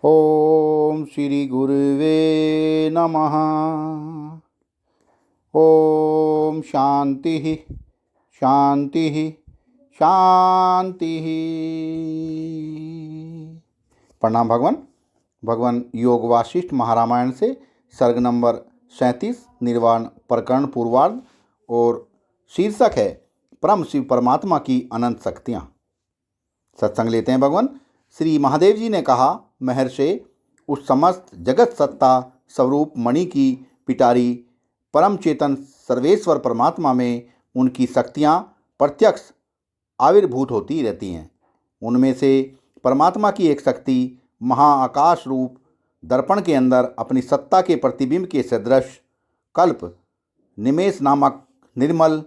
ओम श्री गुरुवे नमः। ओम शांति शांति शांति। प्रणाम भगवान। भगवान योग वासिष्ठ महारामायण से सर्ग नंबर 37 निर्वाण प्रकरण पूर्वार्ध और शीर्षक है परम शिव परमात्मा की अनंत शक्तियाँ। सत्संग लेते हैं। भगवान श्री महादेव जी ने कहा, महर्षि, उस समस्त जगत सत्ता स्वरूप मणि की पिटारी परम चेतन सर्वेश्वर परमात्मा में उनकी शक्तियाँ प्रत्यक्ष आविर्भूत होती रहती हैं। उनमें से परमात्मा की एक शक्ति महाआकाश रूप दर्पण के अंदर अपनी सत्ता के प्रतिबिंब के सदृश कल्प निमेष नामक निर्मल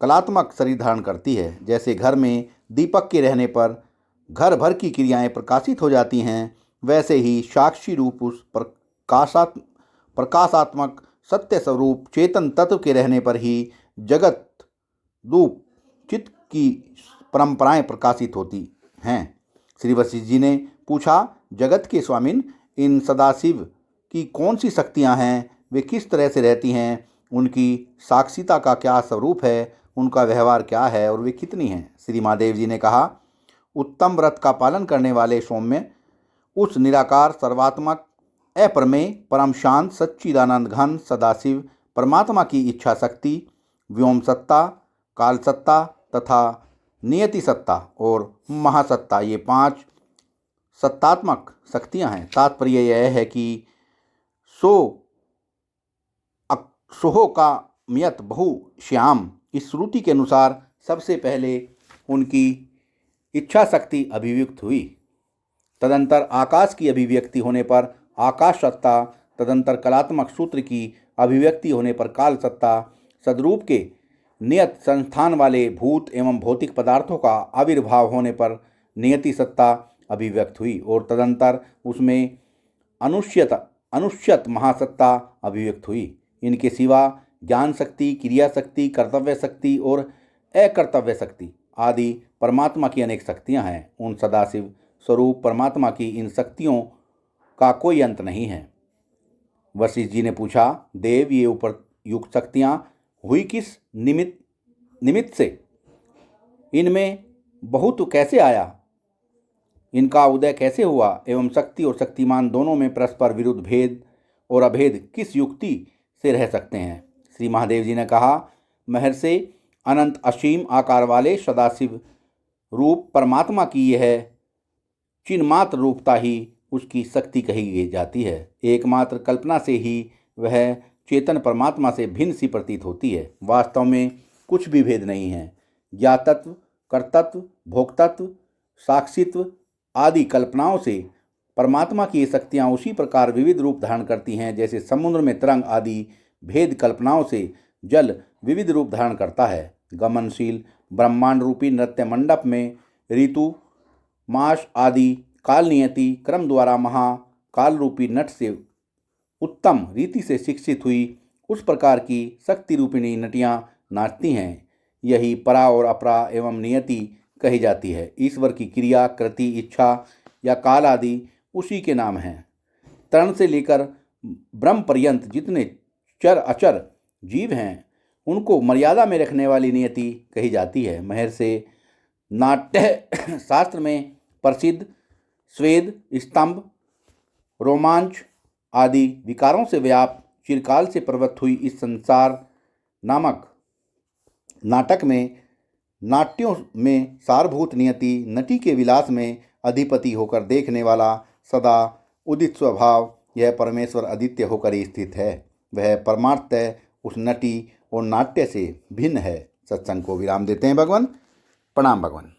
कलात्मक शरीर धारण करती है। जैसे घर में दीपक के रहने पर घर भर की क्रियाएं प्रकाशित हो जाती हैं, वैसे ही साक्षी रूप उस प्रकाशात्मक सत्य स्वरूप चेतन तत्व के रहने पर ही जगत रूप चित्त की परंपराएं प्रकाशित होती हैं। श्री वशिष्ठ जी ने पूछा, जगत के स्वामिन, इन सदाशिव की कौन सी शक्तियां हैं? वे किस तरह से रहती हैं? उनकी साक्षिता का क्या स्वरूप है? उनका व्यवहार क्या है और वे कितनी हैं? श्री महादेव जी ने कहा, उत्तम व्रत का पालन करने वाले सौम्य उस निराकार सर्वात्मक अप्रमेय परम शांत सच्चिदानंद घन सदाशिव परमात्मा की इच्छा शक्ति, व्योम सत्ता, काल सत्ता तथा नियति सत्ता और महासत्ता, ये 5 सत्तात्मक शक्तियां हैं। तात्पर्य यह है कि सोहो का मियत बहु श्याम, इस श्रुति के अनुसार सबसे पहले उनकी इच्छा शक्ति अभिव्यक्त हुई, तदंतर आकाश की अभिव्यक्ति होने पर आकाश सत्ता, तदंतर कलात्मक सूत्र की अभिव्यक्ति होने पर काल सत्ता, सदरूप के नियत संस्थान वाले भूत एवं भौतिक पदार्थों का आविर्भाव होने पर नियति सत्ता अभिव्यक्त हुई और तदंतर उसमें अनुष्यत महासत्ता अभिव्यक्त हुई। इनके सिवा ज्ञान शक्ति, क्रिया शक्ति, कर्तव्य शक्ति और अकर्तव्य शक्ति आदि परमात्मा की अनेक शक्तियां हैं। उन सदाशिव स्वरूप परमात्मा की इन शक्तियों का कोई अंत नहीं है। वशिष्ठ जी ने पूछा, देव, ये उपयुक्त शक्तियां हुई किस निमित्त से? इनमें बहुत कैसे आया? इनका उदय कैसे हुआ? एवं शक्ति और शक्तिमान दोनों में परस्पर विरुद्ध भेद और अभेद किस युक्ति से रह सकते हैं? श्री महादेव जी ने कहा, महर्षि, अनंत असीम आकार वाले सदाशिव रूप परमात्मा की यह चिन्मात्र रूपता ही उसकी शक्ति कही जाती है। एकमात्र कल्पना से ही वह चेतन परमात्मा से भिन्न सी प्रतीत होती है। वास्तव में कुछ भी भेद नहीं है। ज्ञातत्व, कर्तत्व, भोक्तत्व, साक्षित्व आदि कल्पनाओं से परमात्मा की ये शक्तियाँ उसी प्रकार विविध रूप धारण करती हैं जैसे समुद्र में तरंग आदि भेद कल्पनाओं से जल विविध रूप धारण करता है। गमनशील ब्रह्मांड रूपी नृत्य मंडप में ऋतु, मास आदि काल नियति क्रम द्वारा महाकाल रूपी नट से उत्तम रीति से शिक्षित हुई उस प्रकार की शक्ति रूपिणी नटियाँ नाचती हैं। यही परा और अपरा एवं नियति कही जाती है। ईश्वर की क्रिया, कृति, इच्छा या काल आदि उसी के नाम हैं। तरण से लेकर ब्रह्म पर्यंत जितने चर अचर जीव हैं उनको मर्यादा में रखने वाली नियति कही जाती है। महर्षि, नाट्य शास्त्र में प्रसिद्ध स्वेद, स्तंभ, रोमांच आदि विकारों से व्याप्त चिरकाल से प्रवृत्त हुई इस संसार नामक नाटक में नाट्यों में सारभूत नियति नटी के विलास में अधिपति होकर देखने वाला सदा उदित स्वभाव यह परमेश्वर आदित्य होकर ही स्थित है। वह परमार्थतः उस नटी और नाट्य से भिन्न है। सत्संग को विराम देते हैं भगवान। प्रणाम भगवान।